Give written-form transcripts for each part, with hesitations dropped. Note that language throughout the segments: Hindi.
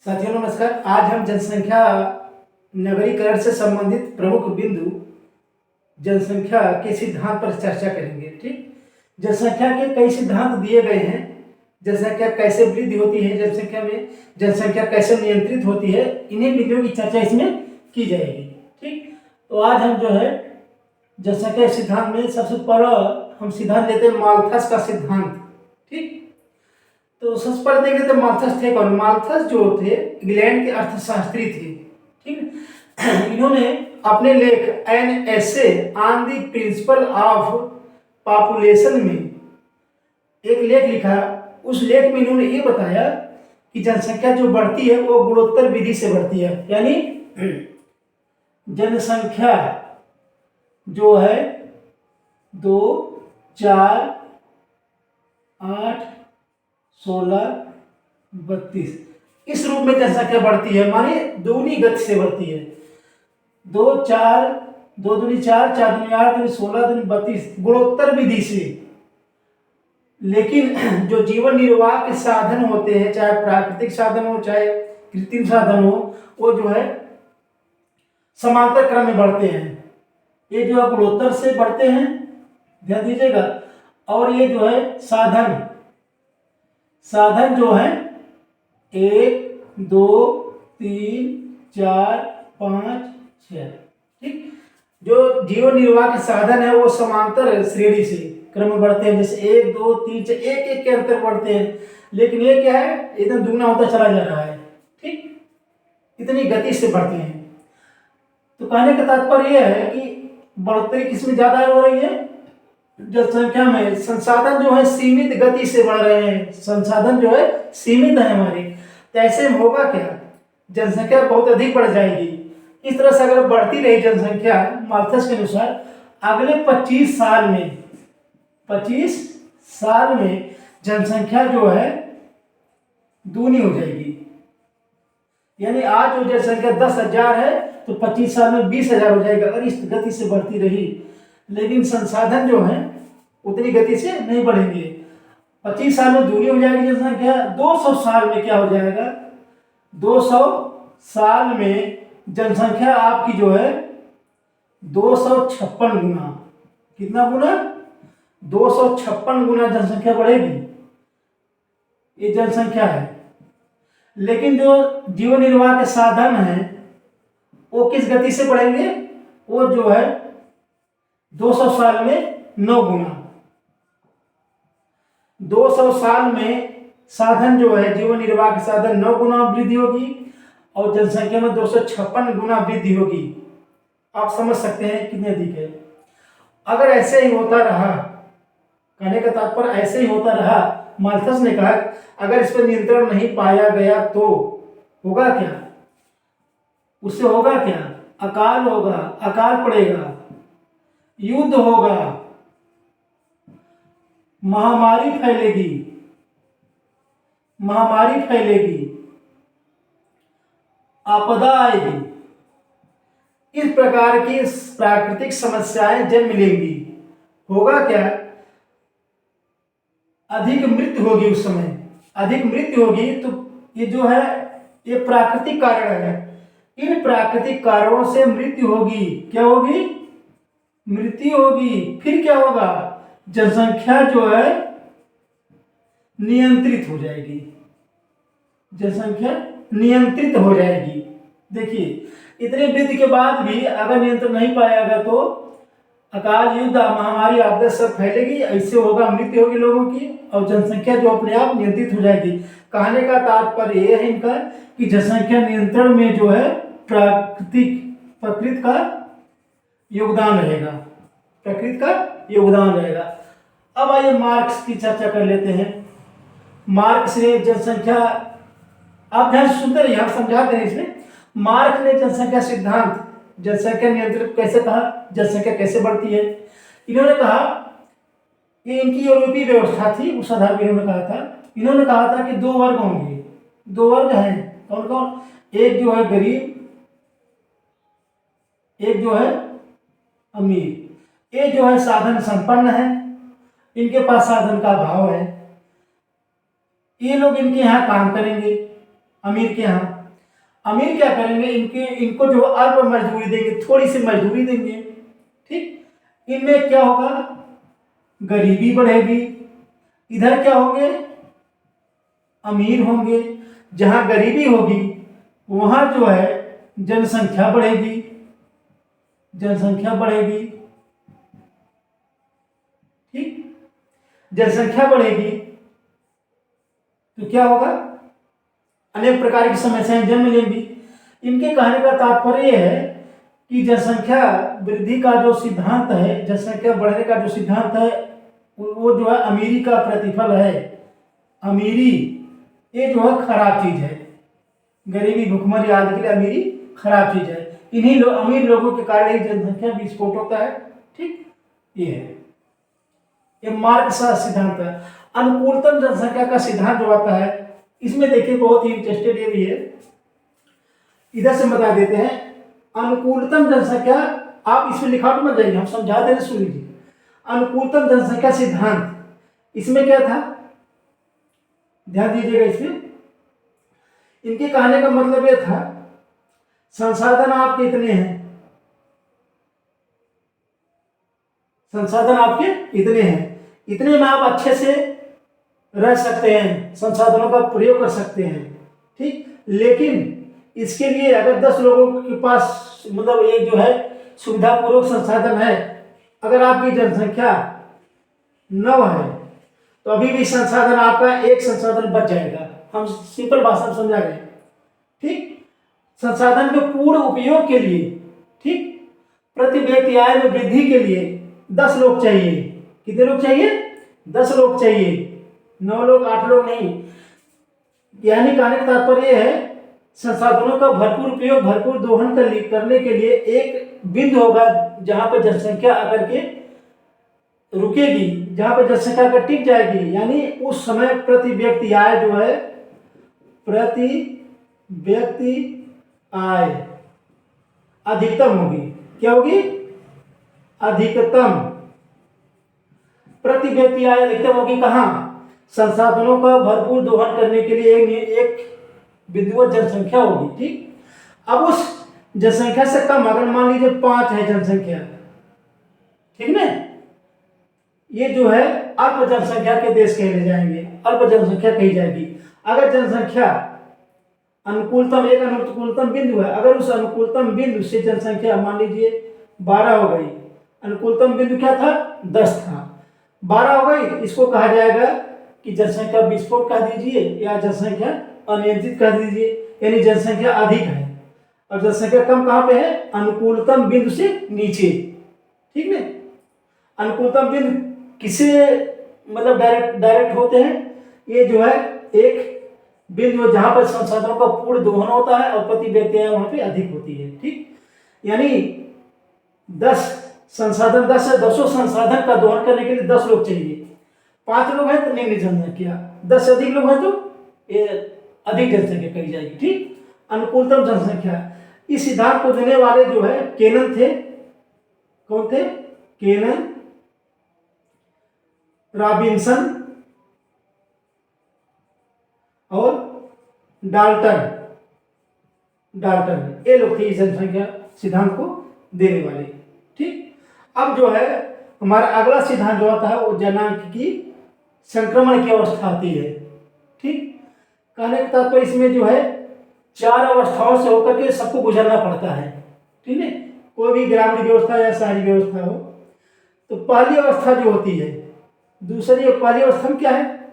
साथियों नमस्कार। आज हम जनसंख्या नगरीकरण से संबंधित प्रमुख बिंदु जनसंख्या के सिद्धांत पर चर्चा करेंगे। ठीक, जनसंख्या के कई सिद्धांत दिए गए हैं। जनसंख्या कैसे वृद्धि होती है, जनसंख्या में जनसंख्या कैसे नियंत्रित होती है, इन्हीं बिंदुओं की चर्चा इसमें की जाएगी। ठीक, तो आज हम जो है जनसंख्या सिद्धांत में सबसे पहला हम सिद्धांत लेते हैं माल्थस का सिद्धांत। ठीक, तो सबसे पहले देख लेते माल्थस थे कौन। माल्थस जो थे इंग्लैंड के अर्थशास्त्री थे। ठीक, इन्होंने अपने लेख an essay on the principle of population में एक लेख लिखा। उस लेख में इन्होंने ये बताया कि जनसंख्या जो बढ़ती है वो गुणोत्तर विधि से बढ़ती है, यानी जनसंख्या जो है 2, 4, 8, 16, 32 इस रूप में जनसंख्या बढ़ती है, माने दोगुनी गति से बढ़ती है। 2, 4, 2 दूनी 4, 4 दूनी 8, 2 16, 2 32 गुणोत्तर विधि से। लेकिन जो जीवन निर्वाह के साधन होते हैं, चाहे प्राकृतिक साधन हो चाहे कृत्रिम साधन हो, वो जो है समांतर क्रम में बढ़ते हैं। ये जो है गुणोत्तर से बढ़ते हैं, ध्यान दीजिएगा। और ये जो है साधन जो है 1, 2, 3, 4, 5, 6। ठीक, जो जीवन निर्वाह के साधन है वो समांतर श्रेणी से क्रम में बढ़ते हैं, जैसे 1, 2, 3, 4 एक के अंतर बढ़ते हैं। लेकिन ये क्या है, एकदम दुगना होता चला जा रहा है। ठीक, इतनी गति से बढ़ते हैं। तो कहने का तात्पर्य यह है कि बढ़ोतरी किसमें ज्यादा हो रही है, जनसंख्या में। संसाधन जो है सीमित गति से बढ़ रहे हैं, संसाधन जो है सीमित है हमारे। तो ऐसे में होगा क्या, जनसंख्या बहुत अधिक बढ़ जाएगी। इस तरह से अगर बढ़ती रही जनसंख्या, माल्थस के अनुसार अगले 25 साल में जनसंख्या जो है दूनी हो जाएगी। यानी आज जो जनसंख्या 10,000 है तो 25 साल में 20,000 हो जाएगा, अगर इस गति से बढ़ती रही। लेकिन संसाधन जो है उतनी गति से नहीं बढ़ेंगे। 25 साल में दूनी हो जाएगी जनसंख्या। 200 साल में क्या हो जाएगा, 200 साल में जनसंख्या आपकी जो है 256 गुना, कितना गुना, 256 गुना जनसंख्या बढ़ेगी। ये जनसंख्या है। लेकिन जो जीवन निर्वाह के साधन हैं वो किस गति से बढ़ेंगे, वो जो है 200 साल में 9 गुना। 200 साल में साधन जो है जीवन निर्वाह के साधन 9 गुना वृद्धि होगी और जनसंख्या में 256 गुना वृद्धि होगी। आप समझ सकते हैं कितने अधिक है। अगर ऐसे ही होता रहा, कहने का तात्पर्य ऐसे ही होता रहा, माल्थस ने कहा अगर इस पर नियंत्रण नहीं पाया गया तो होगा क्या, उससे होगा क्या, अकाल होगा, अकाल पड़ेगा, युद्ध होगा, महामारी फैलेगी, आपदा आएगी। इस प्रकार की प्राकृतिक समस्याएं जन्म लेंगी। होगा क्या, अधिक मृत्यु होगी। उस समय अधिक मृत्यु होगी। तो ये जो है ये प्राकृतिक कारण है। इन प्राकृतिक कारणों से मृत्यु होगी। क्या होगी, मृत्यु होगी। फिर क्या होगा, जनसंख्या जो है नियंत्रित हो जाएगी, जनसंख्या नियंत्रित हो जाएगी। देखिए, इतने वृद्धि के बाद भी अगर नियंत्रण नहीं पाया गया तो अकाल, युद्ध, महामारी, आपदा सब फैलेगी। ऐसे होगा, मृत्यु होगी लोगों की और जनसंख्या जो अपने आप नियंत्रित हो जाएगी। कहने का तात्पर्य यह है इनका कि जनसंख्या नियंत्रण में जो है प्रकृति का योगदान रहेगा, प्रकृति का योगदान रहेगा। अब आइए मार्क्स की चर्चा कर लेते हैं। मार्क्स ने जनसंख्या, आप ध्यान से सुनते रहिए, हम समझाते हैं इसमें। मार्क्स ने जनसंख्या सिद्धांत, जनसंख्या नियंत्रित कैसे कहा, जनसंख्या कैसे बढ़ती है। इन्होंने कहा, ये इनकी यूरोपीय व्यवस्था थी, उस आधार पर इन्होंने कहा था। इन्होंने कहा था कि 2 वर्ग होंगे, 2 वर्ग हैं। कौन कौन, एक जो है गरीब, एक जो है अमीर। ये जो है साधन संपन्न है, इनके पास साधन का अभाव है, ये लोग इनके यहाँ काम करेंगे। अमीर के यहाँ। अमीर क्या करेंगे, इनको जो अल्प मजदूरी देंगे, थोड़ी सी मजदूरी देंगे। ठीक, इनमें क्या होगा, गरीबी बढ़ेगी। इधर क्या होंगे, अमीर होंगे। जहां गरीबी होगी वहां जो है जनसंख्या बढ़ेगी, जनसंख्या बढ़ेगी। ठीक, जनसंख्या बढ़ेगी तो क्या होगा, अनेक प्रकार की समस्याएं जन्म लेंगी। इनके कहने का तात्पर्य यह है कि जनसंख्या वृद्धि का जो सिद्धांत है, जनसंख्या बढ़ने का जो सिद्धांत है, वो जो है अमीरी का प्रतिफल है। अमीरी ये जो है खराब चीज है, गरीबी भुखमरी आदि के लिए अमीरी खराब चीज है। इन्हीं अमीर लोगों के कारण ही जनसंख्या विस्फोट होता है। ठीक, ये है, ये मार्क्स सिद्धांत है। अनुकूलतम जनसंख्या का सिद्धांत जो आता है, इसमें देखिए बहुत ही इंटरेस्टेड ये भी है, इधर से बता देते हैं। अनुकूलतम जनसंख्या, आप इसमें लिखा तो मत जाइए, हम समझा दे रहे, सुन लीजिए। अनुकूलतम जनसंख्या सिद्धांत, इसमें क्या था, ध्यान दीजिएगा। इसमें इनके कहने का मतलब यह था, संसाधन आपके इतने हैं, संसाधन आपके इतने हैं, इतने में आप अच्छे से रह सकते हैं, संसाधनों का प्रयोग कर सकते हैं। ठीक, लेकिन इसके लिए अगर 10 लोगों के पास मतलब एक जो है सुविधापूर्वक संसाधन है, अगर आपकी जनसंख्या 9 है तो अभी भी संसाधन आपका एक संसाधन बच जाएगा। हम सिंपल भाषा में समझा गए। ठीक, संसाधन के पूर्ण उपयोग के लिए, ठीक, प्रति व्यक्ति आय में वृद्धि के लिए 10 लोग चाहिए। कितने लोग चाहिए, 10 लोग चाहिए, 9 लोग 8 लोग नहीं। यानी कहने का तात्पर्य है, संसाधनों का भरपूर उपयोग, भरपूर दोहन करने के लिए एक बिंदु होगा जहां पर जनसंख्या आकर के रुकेगी, जहां पर जनसंख्या का टिक जाएगी। यानी उस समय प्रति व्यक्ति आय जो है, प्रति व्यक्ति आय अधिकतम होगी। क्या होगी, अधिकतम। प्रति व्यक्ति आय अधिकतम होगी कहां, संसाधनों का भरपूर दोहन करने के लिए एक बिंदुवत जनसंख्या होगी। ठीक, अब उस जनसंख्या से कम, अगर मान लीजिए 5 है जनसंख्या, ठीक ना, ये जो है अल्प जनसंख्या के देश कहले जाएंगे, अल्प जनसंख्या कही जाएगी। अगर जनसंख्या अनुकूलतम, एक अनुकूलतम बिंदु है, अगर उस अनुकूलतम बिंदु से जनसंख्या मान लीजिए 12 हो गई, अनुकूलतम बिंदु क्या था, 10 था, 12 हो गई, इसको कहा जाएगा कि जनसंख्या विस्फोट कह दीजिए या जनसंख्या अनियंत्रित कह दीजिए, यानी जनसंख्या अधिक है और जनसंख्या कम कहाँ पे है, अनुकूलतम बिंदु से नीचे। ठीक है, अनुकूलतम बिंदु किसे मतलब डायरेक्ट होते हैं, ये जो है एक बिंदु जहां पर संसाधनों का पूर्ण दोहन होता है और प्रति व्यक्ति वहां पे अधिक होती है। ठीक, यानी 10 संसाधन, 10 है, 10 संसाधन का दोहन करने के लिए 10 लोग चाहिए। 5 लोग हैं तो निम्न जनसंख्या, 10 से अधिक लोग हैं तो ये अधिक जनसंख्या कही जाएगी। ठीक, अनुकूलतम जनसंख्या, इस सिद्धांत को देने वाले जो है केनन थे। कौन थे, केनन, रॉबिन्सन और डाल्टन। ये लोग थे इस जनसंख्या सिद्धांत को देने वाले। ठीक, अब जो है हमारा अगला सिद्धांत जो आता है वो जनांक की संक्रमण की अवस्था आती है। ठीक, कहने का तात्पर्य इसमें जो है 4 अवस्थाओं से होकर के सबको गुजरना पड़ता है। ठीक है, कोई भी ग्रामीण व्यवस्था या शहरी व्यवस्था हो, तो पहली अवस्था जो होती है, दूसरी पहली अवस्था में क्या है,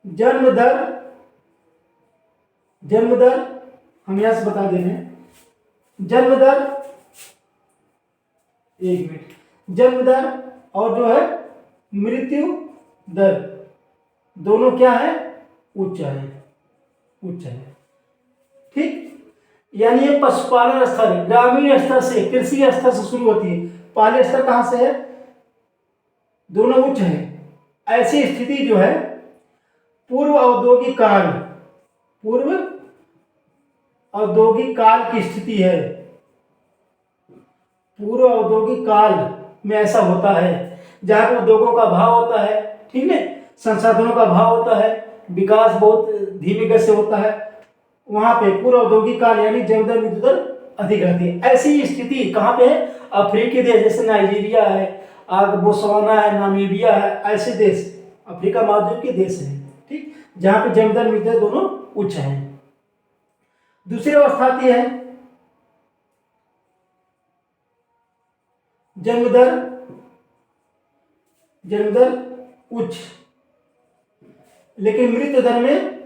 जन्म दर हम यहां से बता दे रहे हैं, जन्म दर, एक मिनट, जन्म दर और जो है मृत्यु दर, दोनों क्या है, उच्च है। ठीक, यानी ये पशुपालन स्तर, ग्रामीण स्तर से, कृषि स्तर से शुरू होती है। पहले स्तर कहां से है, दोनों उच्च है। ऐसी स्थिति जो है पूर्व औद्योगिक काल की स्थिति है। पूर्व औद्योगिक काल में ऐसा होता है जहां उद्योगों का अभाव होता है। ठीक है, संसाधनों का अभाव होता है, विकास बहुत धीमी गति से होता है। वहां पे पूर्व औद्योगिक काल यानी जन्म दर मृत्यु दर अधिक रहती है। ऐसी स्थिति कहाँ पे है? अफ्रीकी देश जैसे नाइजीरिया है, बोत्सवाना है, नामीबिया है, ऐसे देश अफ्रीका महाद्वीप के देश हैं, ठीक, जहां पे जन्म दर मृत्यु दर दोनों उच्च हैं। दूसरी अवस्था आती है जन्म दर उच्च, लेकिन मृत्यु दर में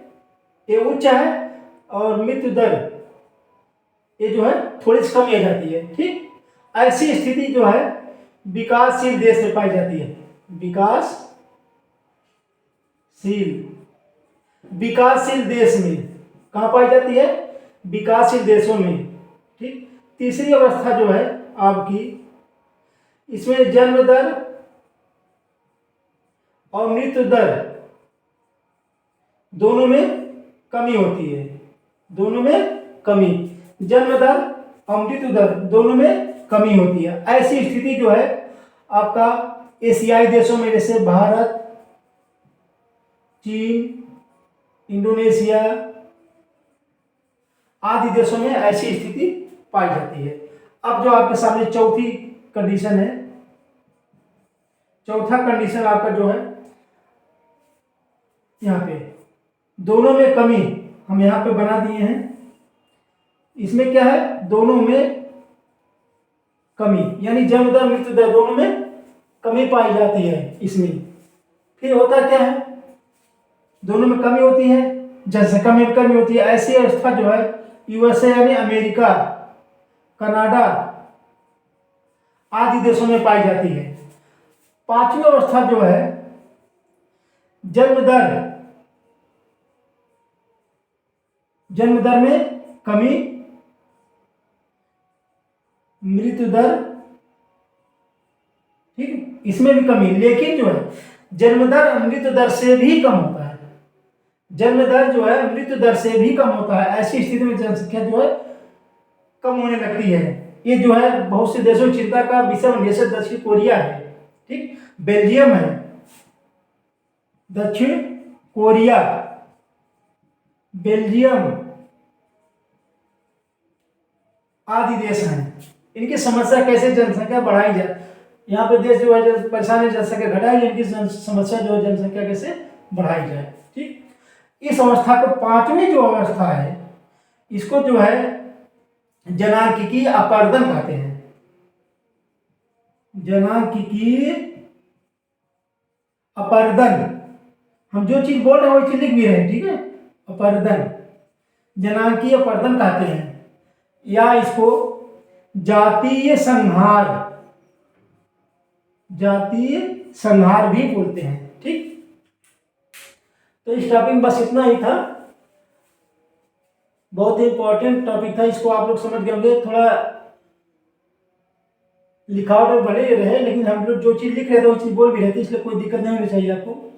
ये उच्च है और मृत्यु दर ये जो है थोड़ी सी कम आ जाती है, ठीक। ऐसी स्थिति जो है विकासशील देश में पाई जाती है। विकासशील देश में कहाँ पाई जाती है? विकासशील देशों में, ठीक। तीसरी अवस्था जो है आपकी, इसमें जन्म दर और मृत्यु दर दोनों में कमी होती है, दोनों में कमी, जन्म दर और मृत्यु दर दोनों में कमी होती है। ऐसी स्थिति जो है आपका एशियाई देशों में जैसे भारत, चीन, इंडोनेशिया आदि देशों में ऐसी स्थिति पाई जाती है। अब जो आपके सामने चौथी कंडीशन है, चौथा कंडीशन आपका जो है यहाँ पे दोनों में कमी हम यहाँ पे बना दिए हैं। इसमें क्या है? दोनों में कमी यानी जन्म दर मृत्यु दर दोनों में कमी पाई जाती है इसमें। फिर होता क्या है? दोनों में कमी होती है, जनसंख्या में कमी होती है। ऐसी अवस्था जो है यूएसए यानी अमेरिका, कनाडा आदि देशों में पाई जाती है। पांचवी अवस्था जो है जन्म दर में कमी, मृत्यु दर, ठीक, इसमें भी कमी, लेकिन जो है जन्म दर मृत्यु दर से भी कम होता है। जन्म दर जो है मृत्यु दर से भी कम होता है। ऐसी स्थिति में जनसंख्या जो है कम होने लगती है। ये जो है बहुत से देशों की चिंता का विषय बन, जैसे दक्षिण कोरिया है, ठीक, बेल्जियम है, दक्षिण कोरिया, बेल्जियम आदि देश हैं। इनकी समस्या कैसे जनसंख्या बढ़ाई जाए, यहाँ पे देश जो है परेशान है जनसंख्या घटाई, इनकी समस्या जो है जनसंख्या कैसे बढ़ाई जाए, ठीक। इस अवस्था को पांचवी जो अवस्था है इसको जो है जनांकिकी अपर्दन कहते हैं। जनांकिकी अपर्दन, हम जो चीज बोल रहे हैं वो चीज लिख भी रहे हैं, ठीक है। अपर्दन, जनांकीय अपर्दन कहते हैं, या इसको जातीय संहार भी बोलते हैं, ठीक। तो इस टॉपिक में बस इतना ही था, बहुत ही इंपॉर्टेंट टॉपिक था, इसको आप लोग समझ गए होंगे। थोड़ा लिखावट भले रहे लेकिन हम लोग जो चीज लिख रहे थे वो चीज बोल भी रहे थे, इसलिए कोई दिक्कत नहीं होनी चाहिए आपको।